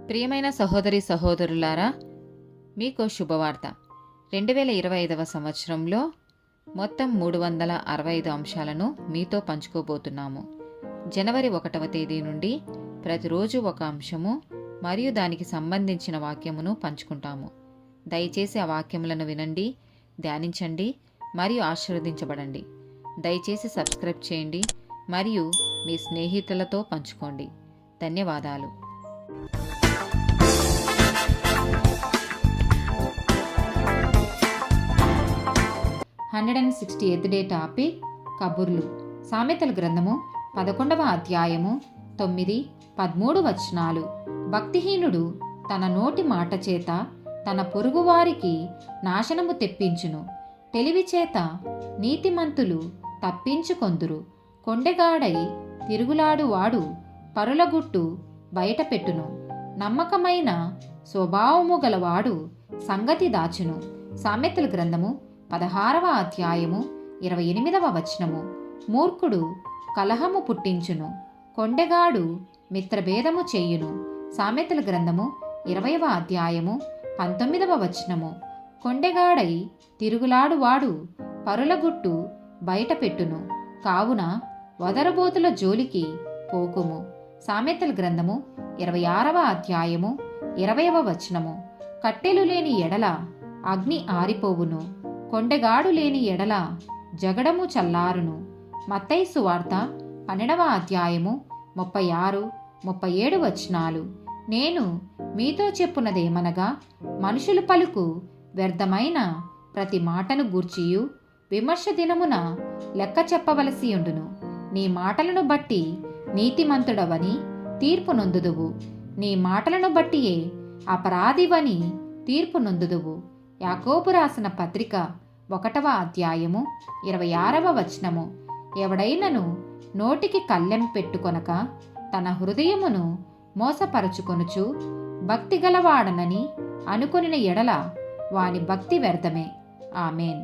ప్రియమైన సహోదరి సహోదరులారా, మీకు శుభవార్త. 2025 సంవత్సరంలో మొత్తం 365 అంశాలను మీతో పంచుకోబోతున్నాము. జనవరి 1వ తేదీ నుండి ప్రతిరోజు ఒక అంశము మరియు దానికి సంబంధించిన వాక్యమును పంచుకుంటాము. దయచేసి ఆ వాక్యములను వినండి, ధ్యానించండి మరియు ఆశీర్వదించబడండి. దయచేసి సబ్స్క్రైబ్ చేయండి మరియు మీ స్నేహితులతో పంచుకోండి. ధన్యవాదాలు. 168th డే టాపిక్ కబుర్లు. సామెతల గ్రంథము 11వ అధ్యాయము 9, 13 వచనాలు. భక్తిహీనుడు తన నోటి మాట చేత తన పొరుగువారికి నాశనము తెప్పించును. తెలివి చేత నీతిమంతులు తప్పించుకొందురు. కొండెగాడై తిరుగులాడువాడు పరులగుట్టు బయటపెట్టును. నమ్మకమైన స్వభావము గలవాడు సంగతి దాచును. సామెతల గ్రంథము 16వ అధ్యాయము 28వ వచనము. మూర్ఖుడు కలహము పుట్టించును, కొండెగాడు మిత్రభేదము చేయును. సామెతల గ్రంథము 20వ అధ్యాయము 19వ వచనము. కొండెగాడై తిరుగులాడువాడు పరులగుట్టు బయటపెట్టును, కావున వదరబోతుల జోలికి పోకుము. సామెతల గ్రంథము 26వ అధ్యాయము 20వ వచనము. కట్టెలు లేని ఎడల అగ్ని ఆరిపోవును, కొండెగాడు లేని ఎడల జగడము చల్లారును. మత్తయి సువార్త 12వ అధ్యాయము 36, 37 వచనాలు. నేను మీతో చెప్పున్నదేమనగా, మనుషులు పలుకు వ్యర్థమైన ప్రతి మాటను గూర్చియు విమర్శ దినమున లెక్క చెప్పవలసి ఉండును. నీ మాటలను బట్టి నీతిమంతుడవని తీర్పు నొందుదువు, నీ మాటలను బట్టియే అపరాధివని తీర్పు నొందుదువు. యాకోబు రాసిన పత్రిక 1వ అధ్యాయము 26వ వచనము. ఎవడైనను నోటికి కళ్ళెం పెట్టుకొనక తన హృదయమును మోసపరచుకొనుచు భక్తి గలవాడనని అనుకొనిన ఎడల వాని భక్తి వ్యర్థమే. ఆమేన్.